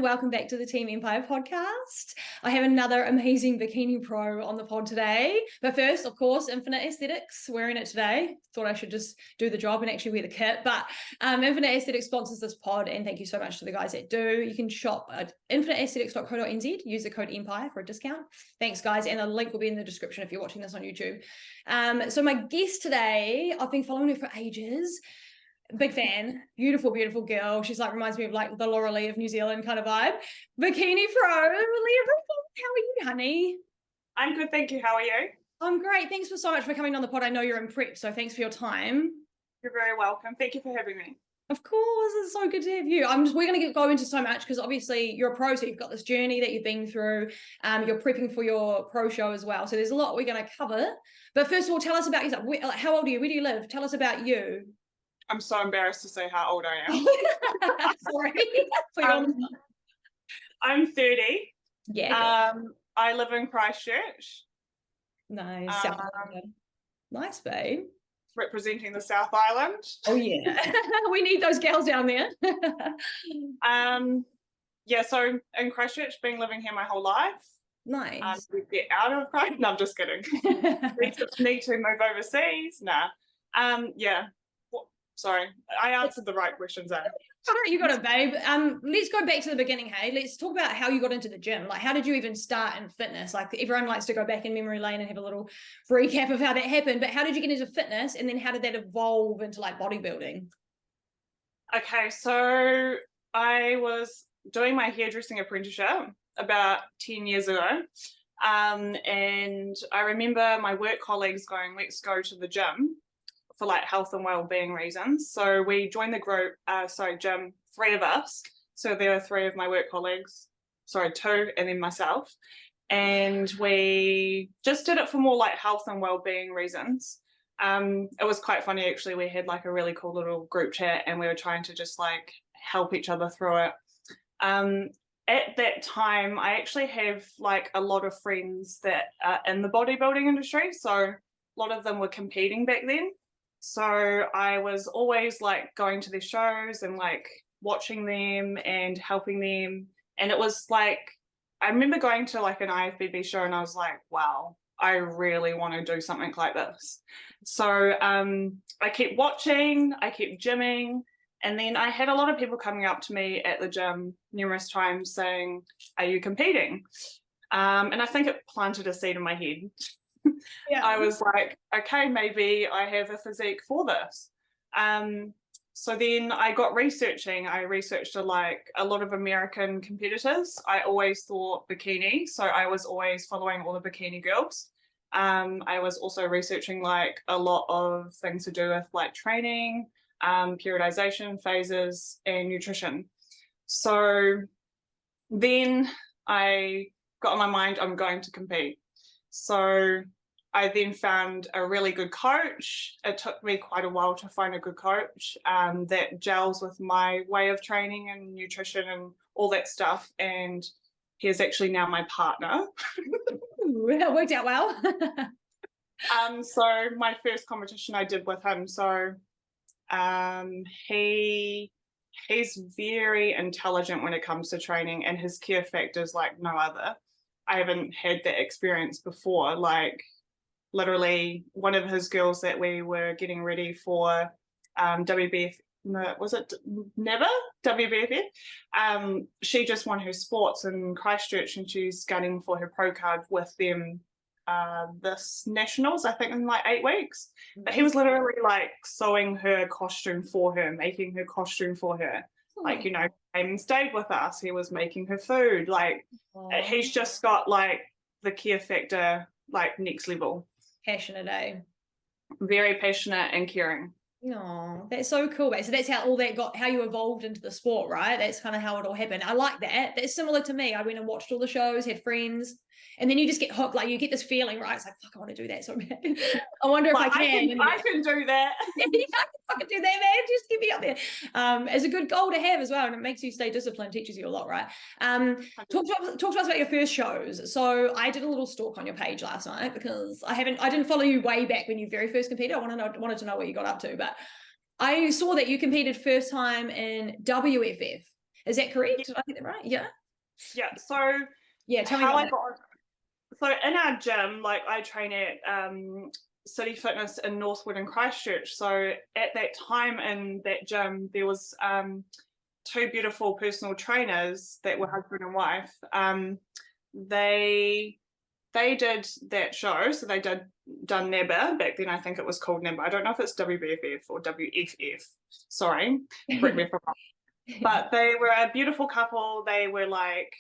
welcome back to the Team Empire podcast. I have another amazing bikini pro on the pod today. But first, of course, Infinite Aesthetics, wearing it today. Thought I should just do the job and actually wear the kit. But Infinite Aesthetics sponsors this pod, and thank you so much to the guys that do. You can shop at infiniteaesthetics.co.nz, use the code EMPIRE for a discount. Thanks, guys, and the link will be in the description if you're watching this on YouTube. So my guest today, I've been following her for ages. Big fan, beautiful, beautiful girl. She's like, reminds me of like the Laura Lee of New Zealand kind of vibe. Bikini Pro, Leah Reuben. How are you, honey? I'm good, thank you. How are you? I'm great. Thanks so much for coming on the pod. I know you're in prep, so thanks for your time. You're very welcome. Thank you for having me. Of course, it's so good to have you. We're going to go into so much because obviously you're a pro, so you've got this journey that you've been through. You're prepping for your pro show as well. So there's a lot we're going to cover. But first of all, tell us about yourself. How old are you? Where do you live? Tell us about you. I'm so embarrassed to say how old I am. Sorry. I'm 30. Yeah. I live in Christchurch. Nice. Nice, babe. Representing the South Island. Oh yeah. We need those gals down there. Yeah, so in Christchurch, been living here my whole life. Nice. We get out of Christchurch. No, I'm just kidding. need to move overseas. Nah. Yeah. Sorry, I answered the right questions. All right, you got it, babe. Let's go back to the beginning, hey? Let's talk about how you got into the gym. Like, how did you even start in fitness? Like, everyone likes to go back in memory lane and have a little recap of how that happened, but how did you get into fitness, and then how did that evolve into, like, bodybuilding? Okay, so I was doing my hairdressing apprenticeship about 10 years ago, and I remember my work colleagues going, let's go to the gym for like health and well-being reasons. So we joined the group, gym, 3 of us. So there were 3 of my work colleagues, 2, and then myself. And we just did it for more like health and well-being reasons. It was quite funny, actually. We had like a really cool little group chat and we were trying to just like help each other through it. At that time, I actually have like a lot of friends that are in the bodybuilding industry. So a lot of them were competing back then. So I was always like going to their shows and like watching them and helping them. And it was like, I remember going to like an IFBB show and I was like, wow, I really want to do something like this. So I kept watching, I kept gymming. And then I had a lot of people coming up to me at the gym numerous times saying, are you competing? And I think it planted a seed in my head. Yeah. I was like, okay, maybe I have a physique for this. So then I got researching. I researched a lot of American competitors. I always thought bikini, so I was always following all the bikini girls. I was also researching like a lot of things to do with like training, periodization phases, and nutrition. So then I got on my mind, I'm going to compete. So I then found a really good coach. It took me quite a while to find a good coach that gels with my way of training and nutrition and all that stuff. And he's actually now my partner. That worked out well. So my first competition I did with him. So he's very intelligent when it comes to training, and his care factor is like no other. I haven't had that experience before. Like literally one of his girls that we were getting ready for WBF, was it never? WBF? She just won her sports in Christchurch and she's gunning for her pro card with them this nationals, I think in like 8 weeks. But he was literally like sewing her costume for her, making her costume for her. Like, you know, came and stayed with us. He was making her food. Like, he's just got like the care factor, like next level. Passionate, eh? Very passionate and caring. No, that's so cool, mate. So that's how you evolved into the sport, right? That's kind of how it all happened. I like that. That's similar to me. I went and watched all the shows, had friends, and then you just get hooked. Like you get this feeling, right? It's like, fuck, I want to do that so bad. I wonder if I can. I can do that. Yeah, I can fucking do that, man. Just get me up there. It's a good goal to have as well, and it makes you stay disciplined, teaches you a lot, right? Talk to us about your first shows. So I did a little stalk on your page last night because I didn't follow you way back when you very first competed. I wanted to know what you got up to, but I saw that you competed first time in WFF. Is that correct? Did I get that right? Yeah. Yeah, so Yeah, tell me how about I that. got so in our gym, like I train at City Fitness in Northwood and Christchurch. So at that time in that gym, there was two beautiful personal trainers that were husband and wife. They did that show, so they done NZIFBB. Back then, I think it was called NZIFBB. I don't know if it's WBFF or WFF. Sorry, correct me if I'm wrong. But they were a beautiful couple. They were like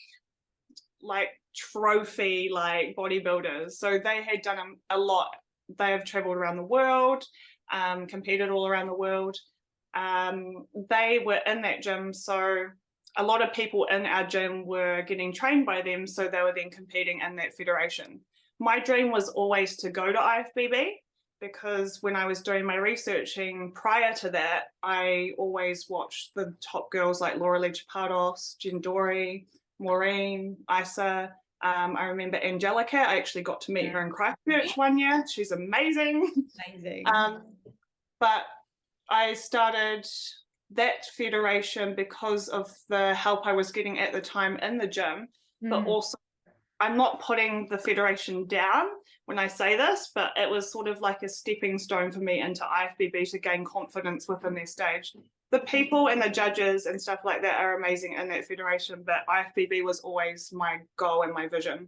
trophy like bodybuilders. So they had done a lot. They have traveled around the world, competed all around the world. They were in that gym, so a lot of people in our gym were getting trained by them, so they were then competing in that federation. My dream was always to go to IFBB, because when I was doing my researching prior to that, I always watched the top girls like Laura Lee Chapados, Jen Dory, Maureen, Isa. I remember Angelica. I actually got to meet her in Christchurch one year. She's amazing. Amazing. But I started that federation because of the help I was getting at the time in the gym, but also I'm not putting the federation down when I say this, but it was sort of like a stepping stone for me into IFBB to gain confidence within their stage. The people and the judges and stuff like that are amazing in that federation, but IFBB was always my goal and my vision.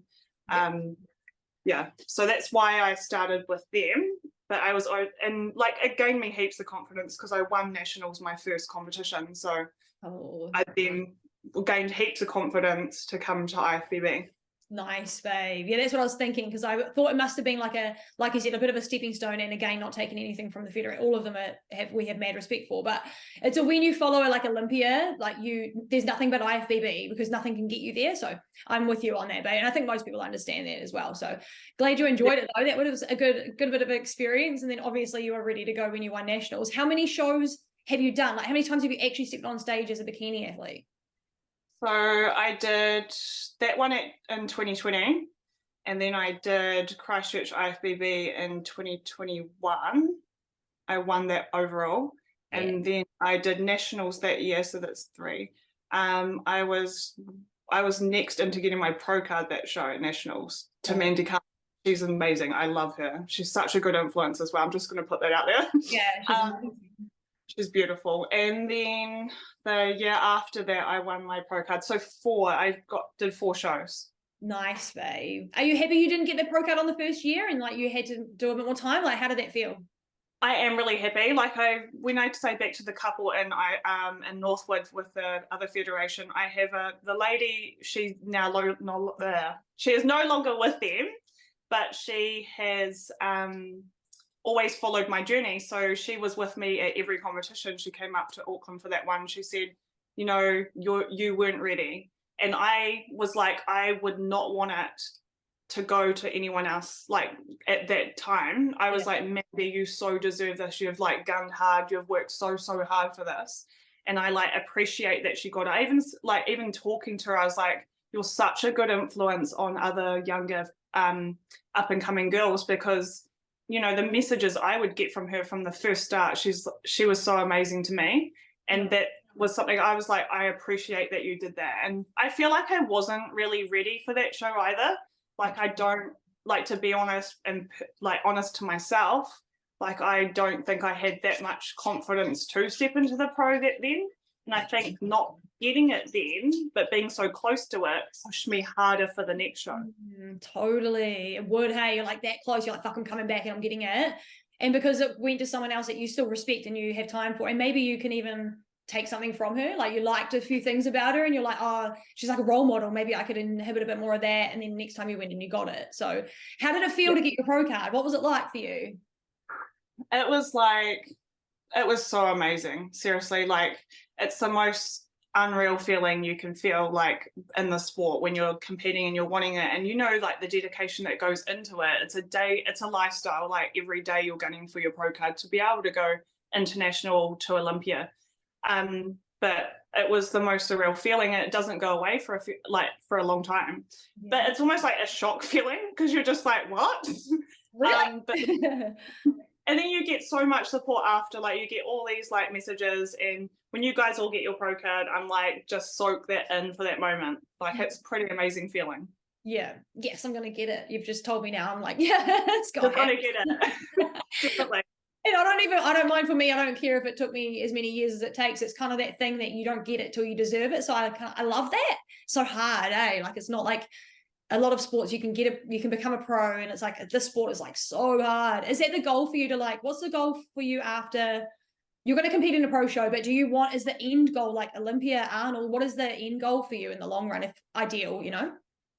Yeah, so that's why I started with them. But I was, and like it gained me heaps of confidence because I won nationals my first competition. So I then gained heaps of confidence to come to IFBB. Nice, babe. Yeah, that's what I was thinking, because I thought it must have been like you said, a bit of a stepping stone, and again, not taking anything from the federation. All of them we have mad respect for, but it's when you follow like Olympia, like there's nothing but IFBB, because nothing can get you there. So I'm with you on that, babe, and I think most people understand that as well. So glad you enjoyed it though. That was a good bit of experience, and then obviously you were ready to go when you won nationals. How many shows have you done? Like how many times have you actually stepped on stage as a bikini athlete? So I did that one in 2020, and then I did Christchurch IFBB in 2021. I won that overall, and then I did nationals that year, so that's 3. I was next into getting my pro card that show at nationals to Mandy Carter. She's amazing. I love her. She's such a good influence as well. I'm just going to put that out there. Yeah, she's beautiful. And then the year after that, I won my pro card. So 4. Did 4 shows. Nice, babe. Are you happy you didn't get the pro card on the first year and like you had to do a bit more time? Like, how did that feel? I am really happy. Like when I say back to the couple in Northwood with the other federation, I have the lady. She's now she is no longer with them, but she has always followed my journey. So she was with me at every competition. She came up to Auckland for that one. She said, you know, you weren't ready. And I was like, I would not want it to go to anyone else. Like at that time, I was like, maybe you so deserve this. You've like gunned hard. You've worked so hard for this. And I like appreciate that she got it. Even talking to her, I was like, you're such a good influence on other younger up and coming girls, because you know, the messages I would get from her from the first start, she was so amazing to me. And that was something I was like, I appreciate that you did that. And I feel like I wasn't really ready for that show either. Like, I don't like, to be honest and like honest to myself, like I don't think I had that much confidence to step into the pro then. And I think not getting it then, but being so close to it, pushed me harder for the next show. Totally. It would, hey, you're like that close, you're like, fuck, I'm coming back and I'm getting it. And because it went to someone else that you still respect and you have time for, and maybe you can even take something from her, like you liked a few things about her and you're like, oh, she's like a role model, maybe I could inhibit a bit more of that, and then next time you went and you got it. So how did it feel to get your pro card? What was it like for you? It was so amazing, seriously. Like, it's the most unreal feeling you can feel, like in the sport, when you're competing and you're wanting it, and you know, like the dedication that goes into it. It's a lifestyle. Like every day you're gunning for your pro card to be able to go international to Olympia. But it was the most surreal feeling, and it doesn't go away for a long time. But it's almost like a shock feeling, because you're just like, what? Really? And then you get so much support after, like you get all these like messages, and when you guys all get your pro card, I'm like, just soak that in for that moment. Like it's a pretty amazing feeling. Yeah. Yes, I'm gonna get it. You've just told me now. I'm like, yeah, it's You're got gonna it. get it. Definitely. And I don't mind, for me, I don't care if it took me as many years as it takes. It's kind of that thing that you don't get it till you deserve it. So I love that. So hard, eh? Like, it's not like a lot of sports you can you can become a pro, and it's like, this sport is like so hard. Is that the goal for you to like, what's the goal for you after you're going to compete in a pro show, but do you want, is the end goal like Olympia, Arnold? What is the end goal for you in the long run, if ideal, you know?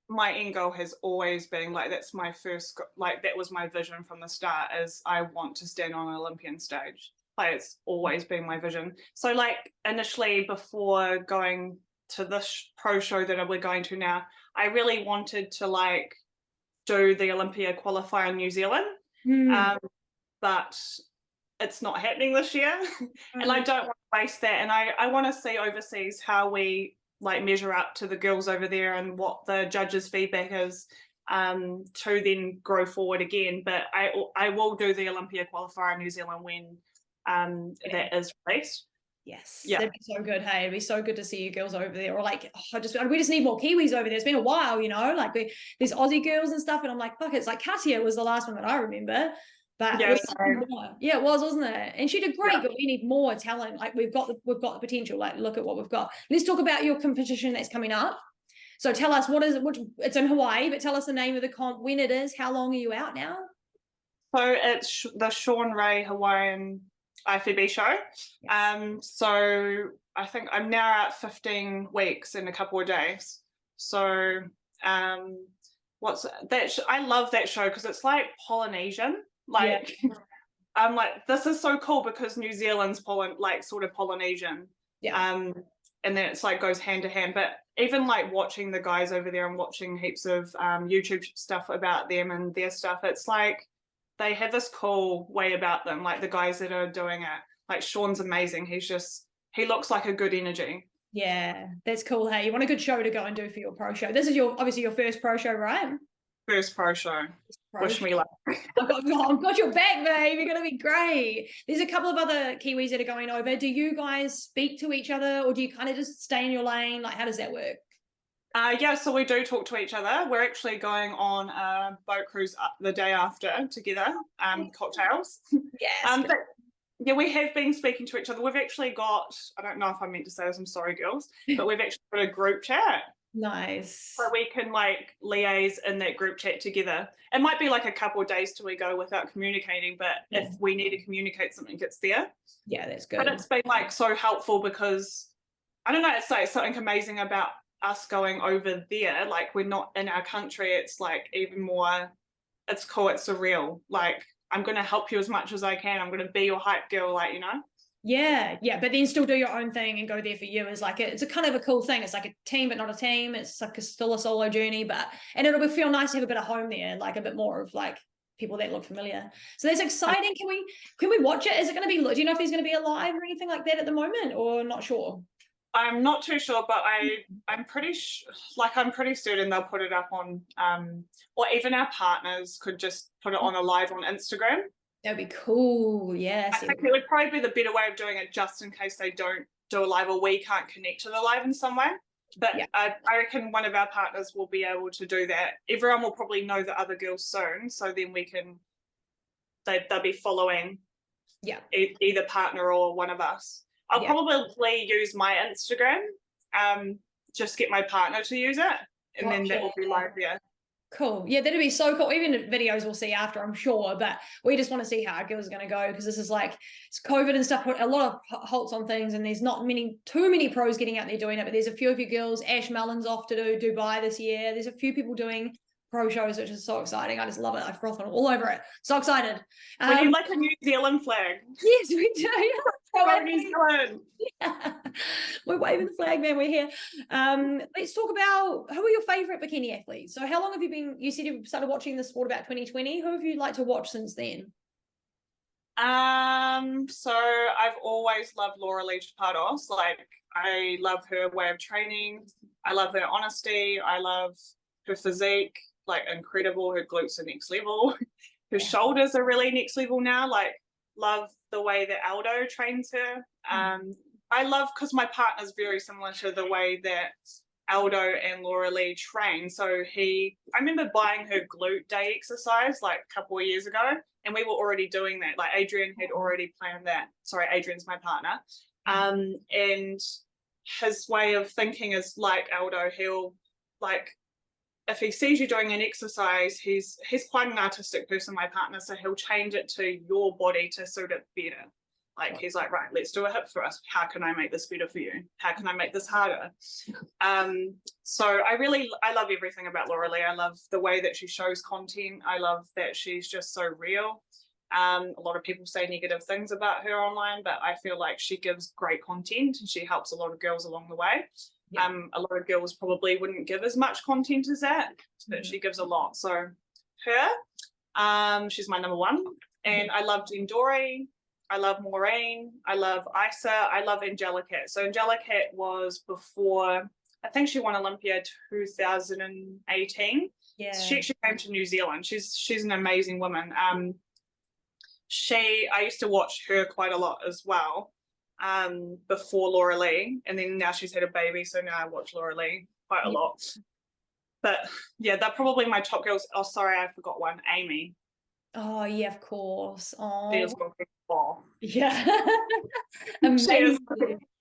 My end goal has always been like, that's my first, like that was my vision from the start, is I want to stand on an Olympian stage. Like it's always been my vision. So like initially before going to this pro show that we're going to now, I really wanted to like do the Olympia qualifier in New Zealand, but it's not happening this year. And I don't want to waste that. And I want to see overseas how we like measure up to the girls over there and what the judges' feedback is, to then grow forward again. But I will do the Olympia qualifier in New Zealand when that is released. Yes, yeah, that'd be so good. Hey, it'd be so good to see you girls over there. Or like, we just need more Kiwis over there. It's been a while, you know, like there's Aussie girls and stuff, and I'm like, fuck, it's like Katia was the last one that I remember. But yeah, yeah, it was, wasn't it? And she did great, yeah. but we need more talent. Like we've got the potential. Like, look at what we've got. Let's talk about your competition that's coming up. So tell us, what is it? It's in Hawaii, but tell us the name of the comp, when it is, how long are you out now? So it's the Sean Ray Hawaiian IFBB Show. Yes. So I think I'm now at 15 weeks in a couple of days. So what's that? I love that show because it's like Polynesian. Like I'm like, this is so cool because New Zealand's sort of Polynesian. Yeah. And then it's like goes hand to hand. But even like watching the guys over there and watching heaps of YouTube stuff about them and their stuff, it's like they have this cool way about them, like the guys that are doing it. Like Sean's amazing. He looks like a good energy. Yeah, that's cool. Hey, you want a good show to go and do for your pro show. This is obviously your first pro show, right? First pro show. Wish me luck. I've got your back, babe. You're going to be great. There's a couple of other Kiwis that are going over. Do you guys speak to each other, or do you kind of just stay in your lane? Like, how does that work? Yeah, so we do talk to each other. We're actually going on a boat cruise the day after together, cocktails. Yes. But yeah, we have been speaking to each other. We've actually got, I don't know if I meant to say this, I'm sorry, girls, but we've actually got a group chat. Nice. So we can like liaise in that group chat together. It might be like a couple of days till we go without communicating, but if we need to communicate something, it's there. Yeah, that's good. But it's been like so helpful because, I don't know, it's like something amazing about us going over there. Like we're not in our country. It's like even more, it's cool, it's surreal. Like I'm going to help you as much as I can. I'm going to be your hype girl, like, you know? Yeah, but then still do your own thing and go there for you. Is like it's a kind of a cool thing. It's like a team, but not a team. It's like still a solo journey, and it'll feel nice to have a bit of home there, like a bit more of like people that look familiar. So that's exciting. Can we watch it? Is it going to be? Do you know if there's going to be a live or anything like that at the moment, or not sure? I'm not too sure, but I'm pretty I'm pretty certain they'll put it up on, or even our partners could just put it on a live on Instagram. That'd be cool. Yes. I think it would probably be the better way of doing it, just in case they don't do a live or we can't connect to the live in some way. But I reckon one of our partners will be able to do that. Everyone will probably know the other girls soon, so then they'll be following either partner or one of us. I'll probably use my Instagram, just get my partner to use it, and then that will be live there. Cool. Yeah, that'd be so cool. Even the videos we'll see after, I'm sure, but we just want to see how our girls are going to go, because this is like, it's COVID and stuff, put a lot of halts on things, and there's not too many pros getting out there doing it, but there's a few of you girls. Ash Mellon's off to do Dubai this year. There's a few people doing pro shows, which is so exciting. I just love it. I froth on all over it. So excited. We need like a New Zealand flag. Yes, we do. New Zealand. Yeah. We're waving the flag, man. We're here. Let's talk about, who are your favorite bikini athletes? So how long have you said you started watching the sport about 2020. Who have you liked to watch since then? So I've always loved Laura Leach-Pardos. Like, I love her way of training. I love her honesty. I love her physique, like incredible. Her glutes are next level. her shoulders are really next level now. Like, love the way that Aldo trains her. I love, because my partner's very similar to the way that Aldo and Laura Lee train. So I remember buying her glute day exercise like a couple of years ago, and we were already doing that. Like, Adrian had already planned that. Sorry, Adrian's my partner. And his way of thinking is like Aldo. He'll, like, if he sees you doing an exercise, he's quite an artistic person, my partner, so he'll change it to your body to suit it better. Like, he's like, right, let's do a hip thrust. How can I make this better for you? How can I make this harder? So I love everything about Laura Lee. I love the way that she shows content. I love that she's just so real. A lot of people say negative things about her online, but I feel like she gives great content and she helps a lot of girls along the way. A lot of girls probably wouldn't give as much content as that, but she gives a lot. So her, she's my number one. And I love Jen Dory. I love Maureen. I love Isa. I love Angelica. So Angelica was before, I think she won Olympia 2018. Yeah. She actually came to New Zealand. She's an amazing woman. I used to watch her quite a lot as well. Before Laura Lee, and then now she's had a baby, so now I watch Laura Lee quite a lot. But yeah, they're probably my top girls. Oh, sorry, I forgot one. Amy. Oh yeah, of course. Oh yeah. Amazing. She is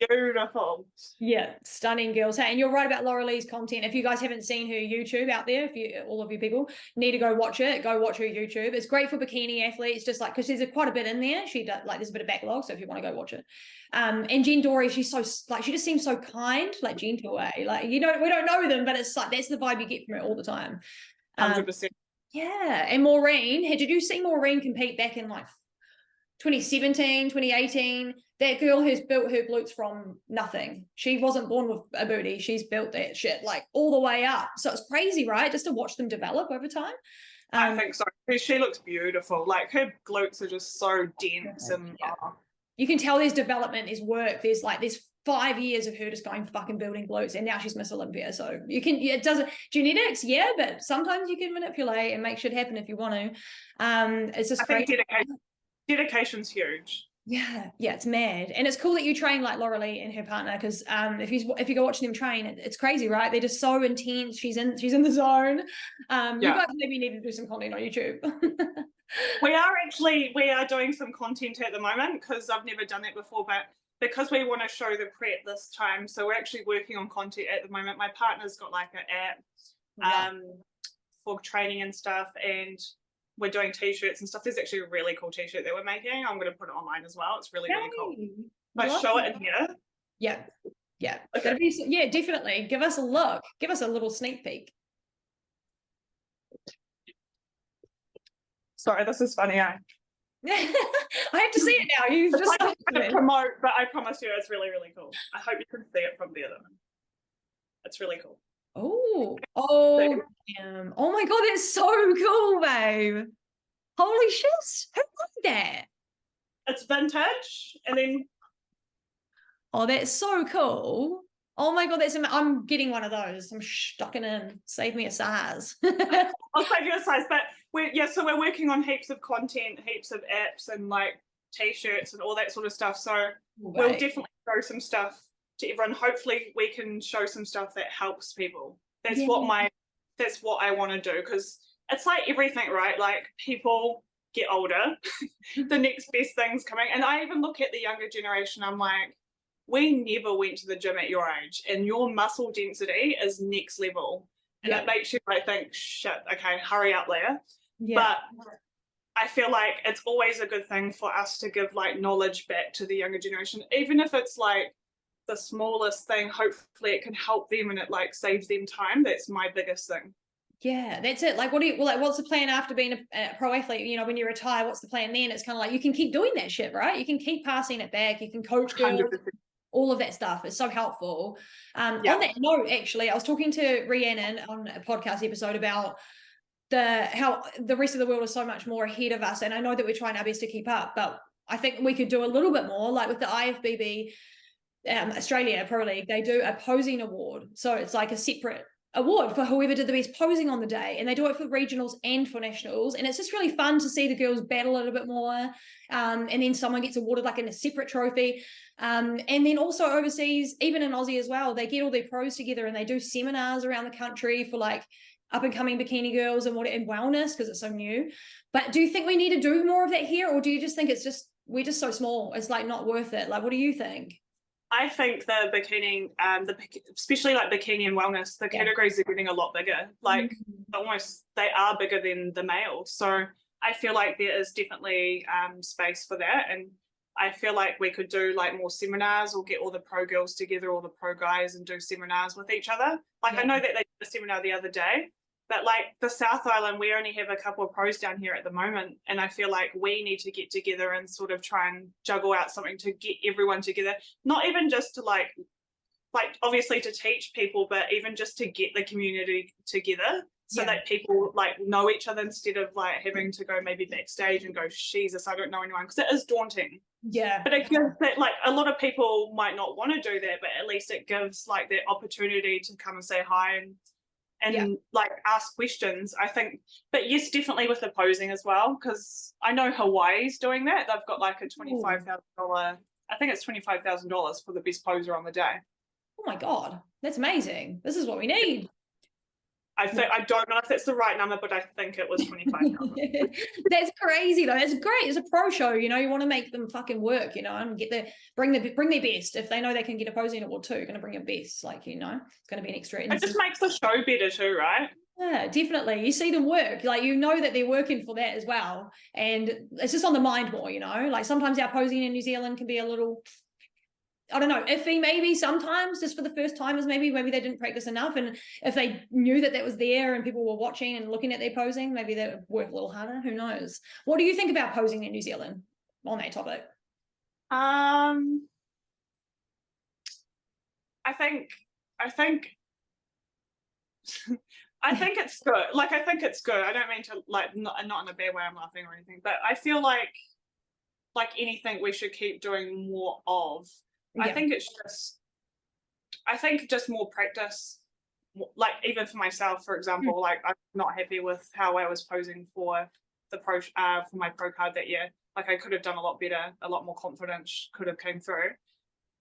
beautiful. Yeah, stunning girls. Hey, and you're right about Laura Lee's content. If you guys haven't seen her YouTube out there, all of you people need to go watch it. Go watch her YouTube. It's great for bikini athletes, just like, because there's quite a bit in there. She does, like, there's a bit of backlog, so if you want to go watch it. And Jen Dory, she's so, like, she just seems so kind, like, gentle way. Like, we don't know them, but it's like, that's the vibe you get from her all the time. 100%. Yeah. And Maureen, did you see Maureen compete back in like 2017, 2018? That girl has built her glutes from nothing. She wasn't born with a booty. She's built that shit like all the way up. So it's crazy, right? Just to watch them develop over time. I think so. She looks beautiful. Like, her glutes are just so dense, and you can tell there's development, there's work. There's 5 years of her just going fucking building glutes, and now she's Miss Olympia. So you can, it doesn't, genetics, yeah, but sometimes you can manipulate and make shit happen if you want to. It's just crazy. Dedication's huge. Yeah, it's mad. And it's cool that you train like Laura Lee and her partner, because if you go watching them train, it's crazy, right? They're just so intense. She's in the zone. You guys maybe need to do some content on YouTube. We are doing some content at the moment, because I've never done that before, but because we want to show the prep this time, so we're actually working on content at the moment. My partner's got like an app for training and stuff, and we're doing t-shirts and stuff. There's actually a really cool t-shirt that we're making. I'm going to put it online as well. It's really cool. I show it in here. Yeah. Okay. That'd be, yeah, definitely. Give us a look. Give us a little sneak peek. Sorry, this is funny. I have to see it now. You just promote, but I promise you, it's really, really cool. I hope you can see it from there, though. It's really cool. Oh, damn. Oh my God, that's so cool, babe. Holy shit. Who made that? It's vintage, and then. Oh, that's so cool. Oh my God, I'm getting one of those. I'm stucking in. Save me a size. I'll save you a size, but so we're working on heaps of content, heaps of apps, and like t-shirts and all that sort of stuff. So we'll definitely show some stuff to everyone. Hopefully we can show some stuff that helps people. That's what I want to do, because it's like everything, right? Like, people get older, the next best thing's coming. And I even look at the younger generation, I'm like, we never went to the gym at your age, and your muscle density is next level. And it makes you like think, shit, okay, hurry up, Leah. But I feel like it's always a good thing for us to give like knowledge back to the younger generation, even if it's like the smallest thing. Hopefully it can help them, and it like saves them time. That's my biggest thing. Yeah, that's it. Like, what's the plan after being a pro athlete? You know, when you retire, what's the plan then? It's kind of like, you can keep doing that shit, right? You can keep passing it back. You can coach girls. 100%. All of that stuff is so helpful. On that note, actually, I was talking to Rhiannon on a podcast episode about how the rest of the world is so much more ahead of us, and I know that we're trying our best to keep up, but I think we could do a little bit more. Like with the IFBB Australia Pro League, they do a posing award, so it's like a separate award for whoever did the best posing on the day, and they do it for regionals and for nationals, and it's just really fun to see the girls battle a little bit more, and then someone gets awarded like in a separate trophy, and then also overseas, even in Aussie as well, they get all their pros together and they do seminars around the country for like up and coming bikini girls and wellness, because it's so new. But do you think we need to do more of that here, or do you just think it's just we're just so small, it's like not worth it? Like, what do you think? I think the bikini, especially like bikini and wellness, the categories are getting a lot bigger. Like almost they are bigger than the male. So I feel like there is definitely space for that. And I feel like we could do like more seminars, or get all the pro girls together, all the pro guys, and do seminars with each other. Like I know that they did a seminar the other day, but like the South Island, we only have a couple of pros down here at the moment. And I feel like we need to get together and sort of try and juggle out something to get everyone together. Not even just to like obviously to teach people, but even just to get the community together so that people like know each other, instead of like having to go maybe backstage and go, Jesus, I don't know anyone, because it is daunting. Yeah. But it gives that, like, a lot of people might not want to do that, but at least it gives like the opportunity to come and say hi and like ask questions, I think. But yes, definitely with the posing as well, because I know Hawaii's doing that. They've got like a $25,000, I think it's $25,000 for the best poser on the day. Oh my God, that's amazing. This is what we need. I don't know if that's the right number, but I think it was 25,000. That's crazy though. It's great. It's a pro show, you know. You want to make them fucking work, you know, and bring their best. If they know they can get a posing award too, going to bring your best. Like, you know, it's going to be an extra. It just makes the show better too, right? Yeah, definitely. You see them work, like, you know that they're working for that as well, and it's just on the mind more, you know. Like sometimes our posing in New Zealand can be a little, I don't know, iffy maybe sometimes, just for the first timers, maybe they didn't practice enough. And if they knew that was there and people were watching and looking at their posing, maybe they would work a little harder. Who knows? What do you think about posing in New Zealand on that topic? I think it's good. Like, I think it's good. I don't mean to, like, not in a bad way, I'm laughing or anything, but I feel like anything we should keep doing more of. I think just more practice, like even for myself, for example, like I'm not happy with how I was posing for the for my pro card that year. Like I could have done a lot better, a lot more confidence could have came through.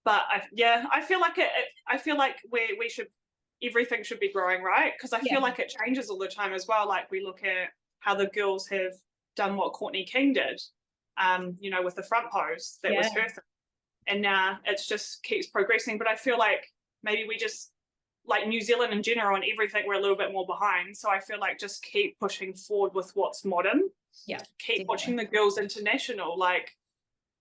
But I feel like I feel like we should, everything should be growing, right? Because I feel like it changes all the time as well. Like we look at how the girls have done what Courtney King did, you know, with the front pose, that was her thing. And now it just keeps progressing. But I feel like maybe we just, like New Zealand in general and everything, we're a little bit more behind. So I feel like just keep pushing forward with what's modern. Yeah. Keep watching the girls international. Like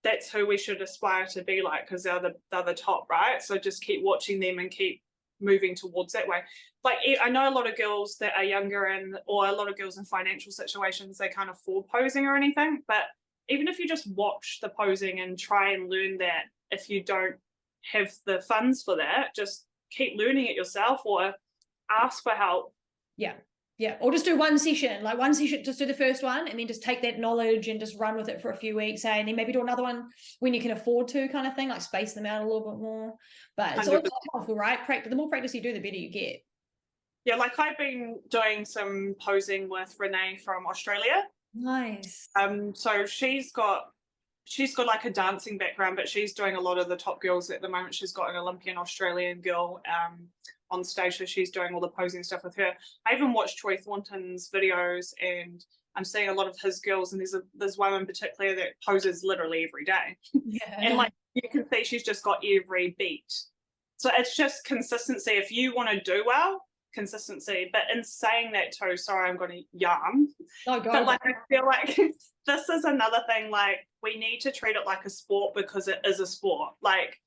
that's who we should aspire to be like, because they're the top, right? So just keep watching them and keep moving towards that way. Like I know a lot of girls that are younger or a lot of girls in financial situations, they can't afford posing or anything. But even if you just watch the posing and try and learn that, if you don't have the funds for that, just keep learning it yourself or ask for help. Yeah. Or just do one session, just do the first one and then just take that knowledge and just run with it for a few weeks, and then maybe do another one when you can afford to, kind of thing, like space them out a little bit more. But it's all helpful, right? The more practice you do, the better you get. Yeah, like I've been doing some posing with Renee from Australia. Nice. So she's got like a dancing background, but she's doing a lot of the top girls at the moment. She's got an Olympian Australian girl on stage, so she's doing all the posing stuff with her. I even watched Troy Thornton's videos, and I'm seeing a lot of his girls, and there's one in particular that poses literally every day. Yeah. And like you can see, she's just got every beat. So it's just consistency. If you want to do well, consistency. But in saying that too, sorry, I'm going to yarn. Oh, God. But like I feel like this is another thing. Like we need to treat it like a sport, because it is a sport. Like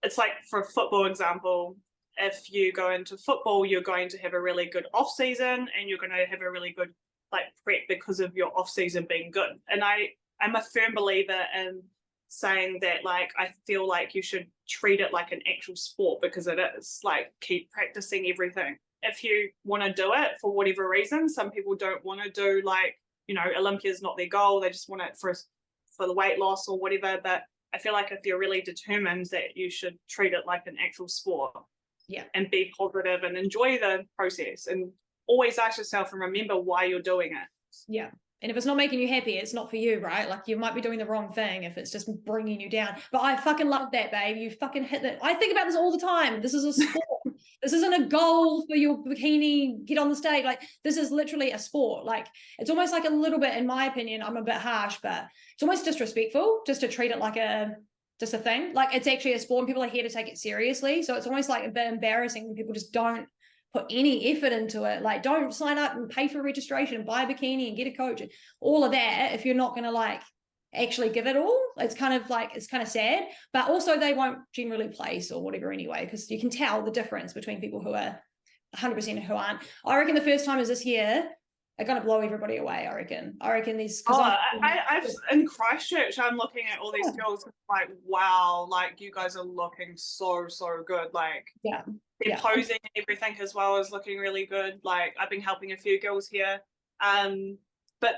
it's like, for a football example, if you go into football, you're going to have a really good off season, and you're going to have a really good like prep because of your off season being good. And I'm a firm believer in saying that, like, I feel like you should treat it like an actual sport, because it is. Like, keep practicing everything. If you want to do it for whatever reason, some people don't want to do, like, you know, Olympia's not their goal, they just want it for the weight loss or whatever. But I feel like if you're really determined, that you should treat it like an actual sport. and be positive and enjoy the process, and always ask yourself and remember why you're doing it. Yeah. And if it's not making you happy, it's not for you, right? Like, you might be doing the wrong thing if it's just bringing you down. But I fucking love that, babe. You fucking hit that. I think about this all the time. This is a sport. This isn't a goal for your bikini, get on the stage. Like, this is literally a sport. Like, it's almost like a little bit, in my opinion, I'm a bit harsh, but it's almost disrespectful just to treat it like just a thing. Like, it's actually a sport and people are here to take it seriously. So it's almost like a bit embarrassing when people just don't put any effort into it. Like, don't sign up and pay for registration and buy a bikini and get a coach and all of that if you're not going to like actually give it all. It's kind of sad, but also they won't generally place or whatever anyway, because you can tell the difference between people who are 100% and who aren't. I reckon the first timers this year are going to blow everybody away. I reckon these. I've in Christchurch, I'm looking at all these girls like, wow, like you guys are looking so good. Like, they're posing and everything as well as looking really good. Like, I've been helping a few girls here, but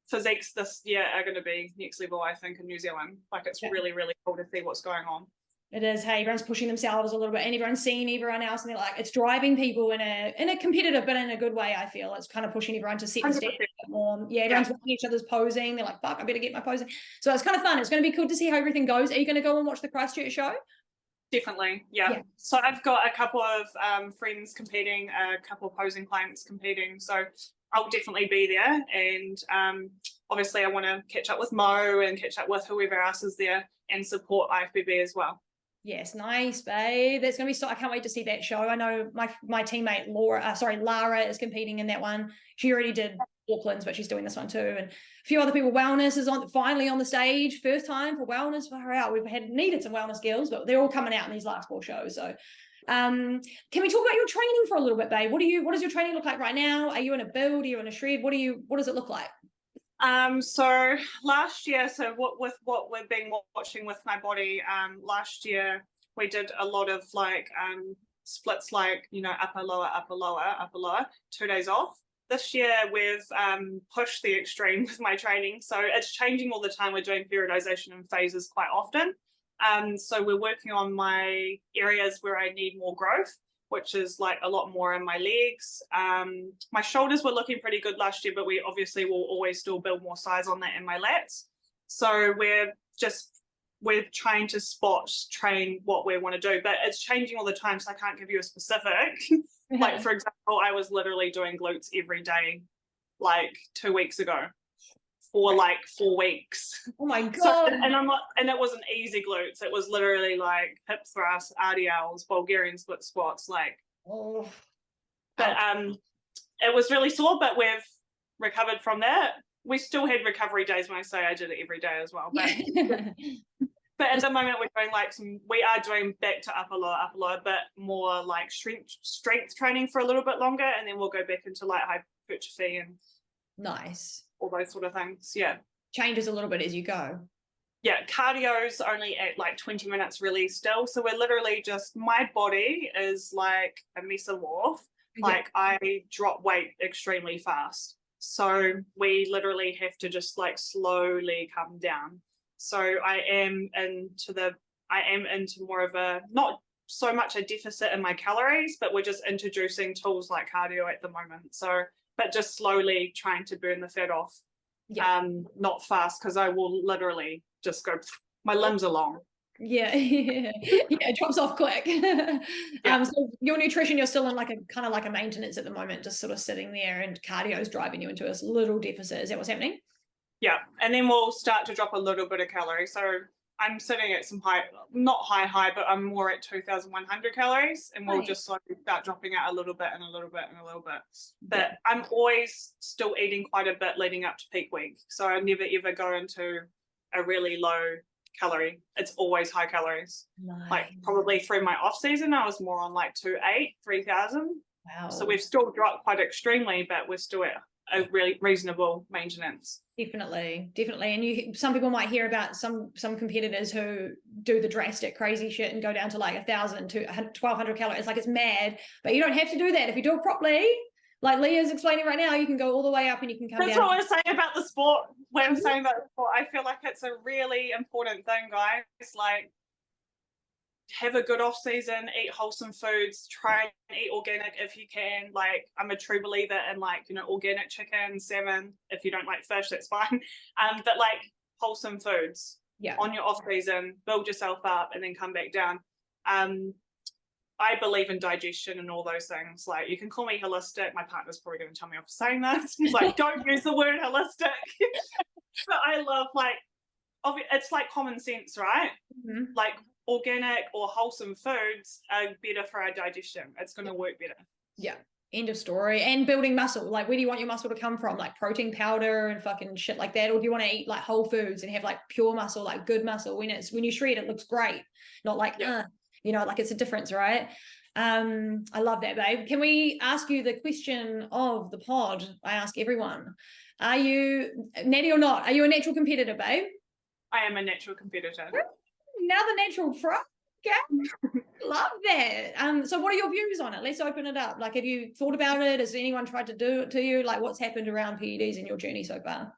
physiques this year are going to be next level, I think, in New Zealand. Like, it's really cool to see what's going on. It is. Hey, everyone's pushing themselves a little bit, and everyone's seeing everyone else, and they're like, it's driving people in a competitive, but in a good way. I feel it's kind of pushing everyone to set the standard a bit more. Yeah, everyone's watching each other's posing. They're like, fuck, I better get my posing. So it's kind of fun. It's going to be cool to see how everything goes. Are you going to go and watch the Christchurch show? Definitely, yeah. So I've got a couple of friends competing, a couple of posing clients competing. So I'll definitely be there, and obviously I want to catch up with Mo and catch up with whoever else is there and support IFBB as well. Yes, nice, babe. That's gonna be so. I can't wait to see that show. I know my teammate Lara is competing in that one. She already did Auckland's, but she's doing this one too. And a few other people. Wellness is finally on the stage, first time for wellness. Far out. We've needed some wellness girls, but they're all coming out in these last 4 shows. So, can we talk about your training for a little bit, babe? What does your training look like right now? Are you in a build? Are you in a shred? What does it look like? So last year, with what we've been watching with my body, last year we did a lot of like splits, like, you know, upper lower, 2 days off. This year we've pushed the extreme with my training, so it's changing all the time. We're doing periodization in phases quite often. So we're working on my areas where I need more growth, which is like a lot more in my legs. My shoulders were looking pretty good last year, but we obviously will always still build more size on that in my lats. So we're trying to spot train what we want to do, but it's changing all the time, so I can't give you a specific. Like, for example, I was literally doing glutes every day like 2 weeks ago for like 4 weeks. Oh my god. So, and it wasn't easy glutes. It was literally like hip thrusts, RDLs, Bulgarian split squats, like. But it was really sore, but we've recovered from that. We still had recovery days when I say I did it every day as well. But but at the moment we're doing like we are doing back to upper lower, but more like strength training for a little bit longer, and then we'll go back into like hypertrophy and nice, all those sort of things. Yeah, changes a little bit as you go. Yeah, cardio's only at like 20 minutes really still, so we're literally just, my body is like a mess of wolf. Like, I drop weight extremely fast, so we literally have to just like slowly come down. So I am into more of a, not so much a deficit in my calories, but we're just introducing tools like cardio at the moment. So, but just slowly trying to burn the fat off. Not fast, because I will literally just go, my limbs are long. Yeah, it drops off quick. So your nutrition, you're still in like a kind of like a maintenance at the moment, just sort of sitting there, and cardio is driving you into this little deficit. Is that what's happening? Yeah, and then we'll start to drop a little bit of calories. So I'm sitting at some not high, but I'm more at 2,100 calories, and we'll just slowly start dropping out a little bit and a little bit and a little bit. But I'm always still eating quite a bit leading up to peak week. So I never ever go into a really low calorie. It's always high calories. Nice. Like probably through my off season, I was more on like 2,800, 3,000. Wow. So we've still dropped quite extremely, but we're still at a really reasonable maintenance. Definitely. And some people might hear about some competitors who do the drastic crazy shit and go down to like 1,000 to 1,200 calories. Like, it's mad, but you don't have to do that if you do it properly. Like Leah's explaining right now, you can go all the way up and you can come down. That's what I was saying about the sport. When I'm saying about the sport, I feel like it's a really important thing, guys. Like, have a good off season, eat wholesome foods, try and eat organic if you can. Like, I'm a true believer in, like, you know, organic chicken, salmon. If you don't like fish, that's fine. But like wholesome foods on your off season, build yourself up and then come back down. I believe in digestion and all those things. Like, you can call me holistic. My partner's probably going to tell me off for saying this. He's like, don't use the word holistic. But I love, like, it's like common sense, right? Mm-hmm. Like, organic or wholesome foods are better for our digestion. It's going to work better. Yeah. End of story. And building muscle. Like, where do you want your muscle to come from? Like protein powder and fucking shit like that? Or do you want to eat like whole foods and have like pure muscle, like good muscle? When you shred, it looks great. Not like, you know, like it's a difference, right? I love that, babe. Can we ask you the question of the pod? I ask everyone. Are you, natty or not, are you a natural competitor, babe? I am a natural competitor. Now the natural pro. Okay. Love that. So what are your views on it? Let's open it up. Like, have you thought about it? Has anyone tried to do it to you? Like, what's happened around PEDs in your journey so far?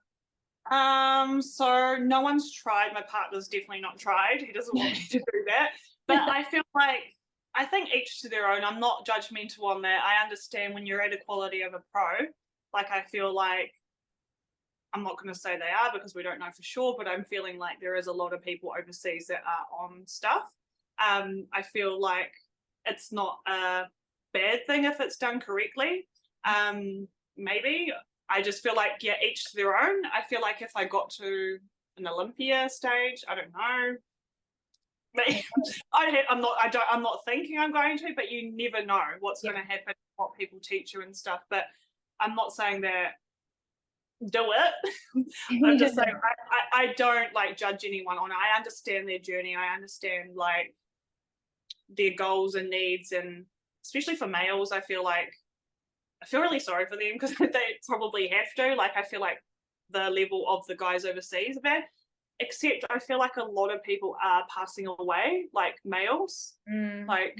So no one's tried. My partner's definitely not tried. He doesn't want me to do that. But I feel like, I think each to their own. I'm not judgmental on that. I understand when you're at a quality of a pro. Like, I feel like, I'm not going to say they are because we don't know for sure, but I'm feeling like there is a lot of people overseas that are on stuff. I feel like it's not a bad thing if it's done correctly. Maybe. I just feel like, yeah, each to their own. I feel like if I got to an Olympia stage, I don't know. I'm not thinking I'm going to, but you never know what's going to happen, what people teach you and stuff. But I'm not saying that do it. I'm just saying I don't like judge anyone on it. I understand their journey. I understand like their goals and needs, and especially for males, I feel really sorry for them because they probably have to. Like, I feel like the level of the guys overseas are bad. Except I feel like a lot of people are passing away, like males. Like,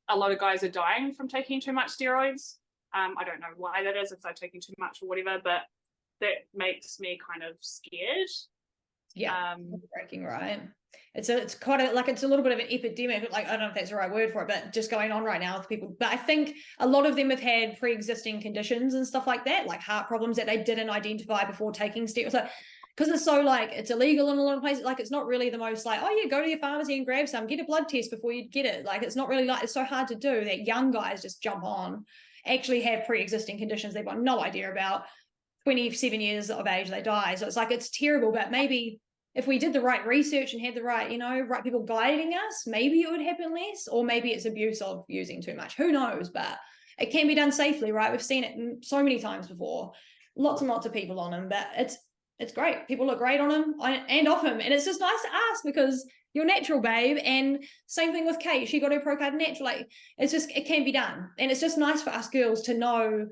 a lot of guys are dying from taking too much steroids. I don't know why that is, if they're taking too much or whatever, but that makes me kind of scared. Yeah, breaking, right? It's quite a, like, it's a little bit of an epidemic. Like, I don't know if that's the right word for it, but just going on right now with people. But I think a lot of them have had pre-existing conditions and stuff like that, like heart problems that they didn't identify before taking steroids. So, because it's so, like, it's illegal in a lot of places. Like, it's not really the most like, oh yeah, go to your pharmacy and grab some, get a blood test before you get it. Like, it's not really, like, it's so hard to do that young guys just jump on, actually have pre-existing conditions they've got no idea about. 27 years of age, they die. So it's like, it's terrible. But maybe if we did the right research and had the right, you know, right people guiding us, maybe it would happen less, or maybe it's abuse of using too much. Who knows? But it can be done safely, right? We've seen it so many times before. Lots and lots of people on them, but it's great. People look great on them and off him. And it's just nice to ask because you're natural, babe. And same thing with Kate. She got her pro card natural. Like, it's just, it can be done. And it's just nice for us girls to know,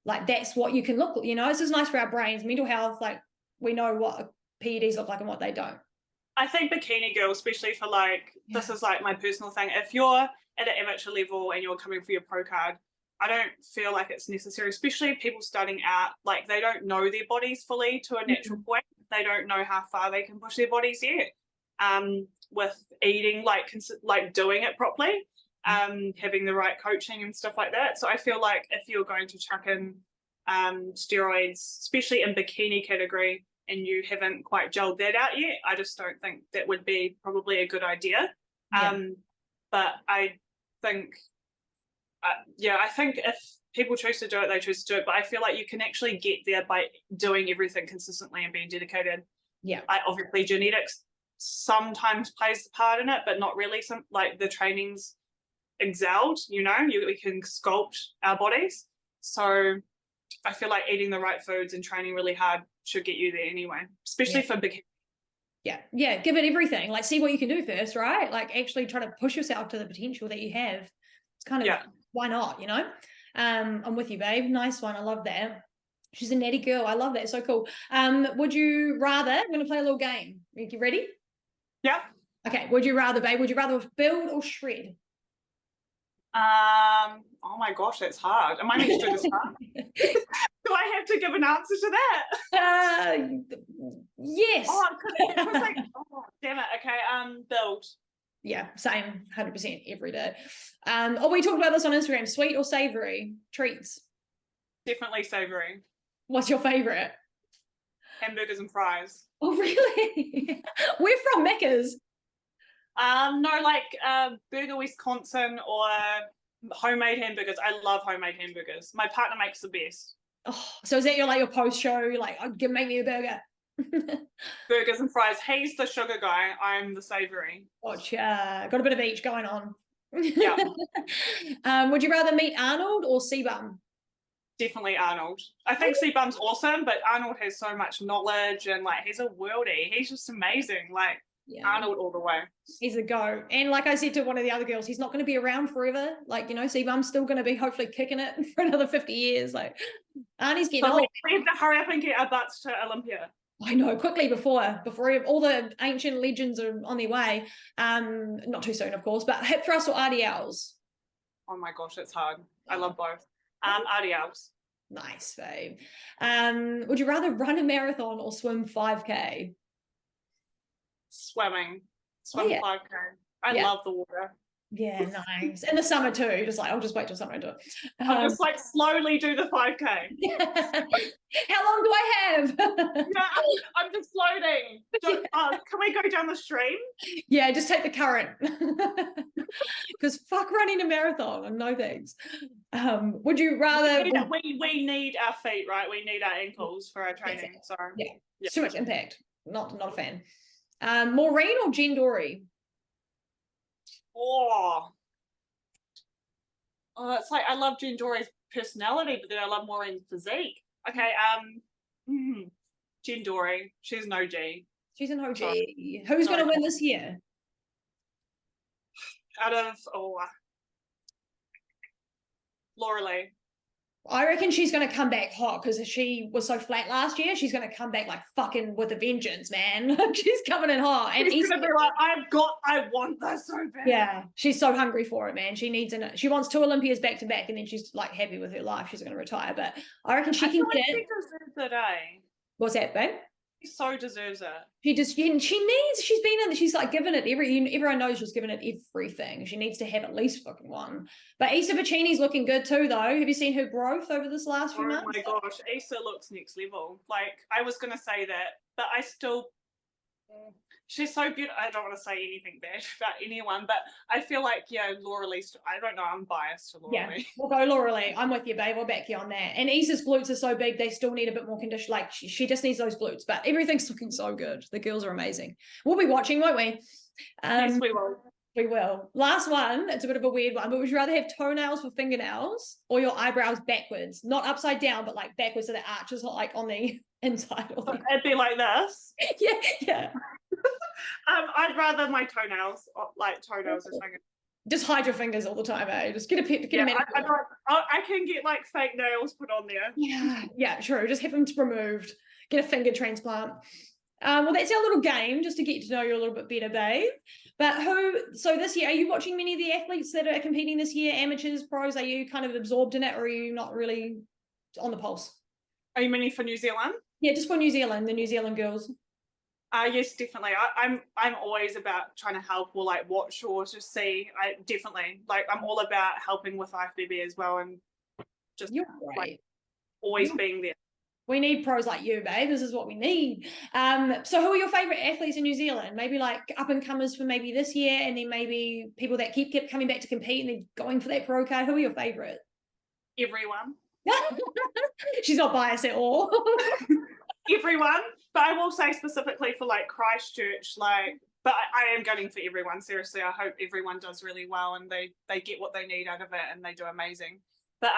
like, that's what you can look, you know. It's just nice for our brains, mental health. Like, we know what PEDs look like and what they don't. I think bikini girl, especially for like, this is like my personal thing. If you're at an amateur level and you're coming for your pro card, I don't feel like it's necessary, especially people starting out, like, they don't know their bodies fully to a natural point. They don't know how far they can push their bodies yet. With eating, like doing it properly. Having the right coaching and stuff like that. So I feel like if you're going to chuck in steroids, especially in bikini category, and you haven't quite gelled that out yet, I just don't think that would be probably a good idea. But I think, I think if people choose to do it, they choose to do it. But I feel like you can actually get there by doing everything consistently and being dedicated. Obviously genetics sometimes plays a part in it, but not really. Some, like, the training's excelled, you know, we can sculpt our bodies. So I feel like eating the right foods and training really hard should get you there anyway, especially for bikini. Give it everything. Like, see what you can do first, right? Like, actually try to push yourself to the potential that you have. It's kind of, why not, you know? I'm with you, babe. Nice one. I love that. She's a natty girl. I love that. So cool. Would you rather, I'm going to play a little game. Are you ready? Yeah. Okay. Would you rather, babe, would you rather build or shred? Oh my gosh, that's hard. Am I meant to do this hard? Do I have to give an answer to that? Yes. Oh, damn it. Okay. Build. Yeah, same, 100% every day. We talked about this on Instagram. Sweet or savory treats? Definitely savoury. What's your favorite? Hamburgers and fries. Oh, really? We're from Macca's. No, like Burger Wisconsin or homemade hamburgers. I love homemade hamburgers. My partner makes the best. Oh, so is that your post show? You're like, oh, make me a burger. Burgers and fries. He's the sugar guy. I'm the savoury. Gotcha. Got a bit of each going on. Yeah. Would you rather meet Arnold or C-Bum? Definitely Arnold. I think C-Bum's awesome, but Arnold has so much knowledge and like he's a worldie. He's just amazing. Like Arnold all the way. He's a go. And like I said to one of the other girls, he's not going to be around forever. Like, C-Bum's still going to be hopefully kicking it for another 50 years. Like, Arnie's getting old. We have to hurry up and get our butts to Olympia. I know, quickly before all the ancient legends are on their way. Not too soon, of course, but hip thrust or RDLs? Oh my gosh, it's hard. I love both. RDLs. Nice, babe. Would you rather run a marathon or swim 5K? Swimming. Swim 5K. I love the water. Yeah, nice. In the summer too. Just like, I'll just wait till summer and do it. I'll just like slowly do the 5K. How long do I have? I'm just floating. Can we go down the stream? Yeah, just take the current. Because fuck running a marathon. No thanks. Would you rather... We need our feet, right? We need our ankles for our training. So yeah. Too much impact. Not a fan. Maureen or Jen Dory? Oh, it's like I love Jen Dory's personality, but then I love Maureen's physique. Okay, Jen Dory, she's an OG. She's an OG. Who's going to win this year? Out of Laura Lee. I reckon she's going to come back hot because she was so flat last year. She's going to come back like fucking with a vengeance, man. She's coming in hot. And she's going to be like, I want this so bad. Yeah, she's so hungry for it, man. She wants 2 Olympias back to back, and then she's like happy with her life. She's going to retire, but I reckon she can get. She deserves it, eh? What's that, babe? She so deserves it. She's been in, she's like given it everyone knows she's given it everything. She needs to have at least fucking one. But Issa Bacchini's looking good too, though. Have you seen her growth over this last few months? Oh my gosh, Issa looks next level. Like, I was going to say that, but I still, she's so beautiful. I don't want to say anything bad about anyone, but I feel like, Laura Lee, I don't know, I'm biased to Laura Lee. We'll go Laura Lee. I'm with you, babe. I'll back you on that. And Issa's glutes are so big, they still need a bit more condition. Like, she just needs those glutes, but everything's looking so good. The girls are amazing. We'll be watching, won't we? Yes, we will. We will. Last one, it's a bit of a weird one, but would you rather have toenails for fingernails or your eyebrows backwards? Not upside down, but like backwards so the arch is not like on the inside. It'd be like this. Yeah. I'd rather my toenails, like toenails or something. Just hide your fingers all the time, eh? Just get a I can get like fake nails put on there. Yeah, true. Just have them removed. Get a finger transplant. Well, that's our little game, just to get to know you a little bit better, babe. But so this year, are you watching many of the athletes that are competing this year, amateurs, pros? Are you kind of absorbed in it, or are you not really on the pulse? Are you meaning for New Zealand? Yeah, just for New Zealand, the New Zealand girls. Yes, definitely. I'm always about trying to help or like watch or just see. I'm all about helping with IFBB as well, and just like always being there. We need pros like you, babe. This is what we need. So who are your favorite athletes in New Zealand? Maybe like up and comers for maybe this year, and then maybe people that keep coming back to compete and they're going for that pro card. Who are your favorite? Everyone. She's not biased at all. Everyone, but I will say specifically for like Christchurch, but I am gunning for everyone. Seriously, I hope everyone does really well and they get what they need out of it and they do amazing. But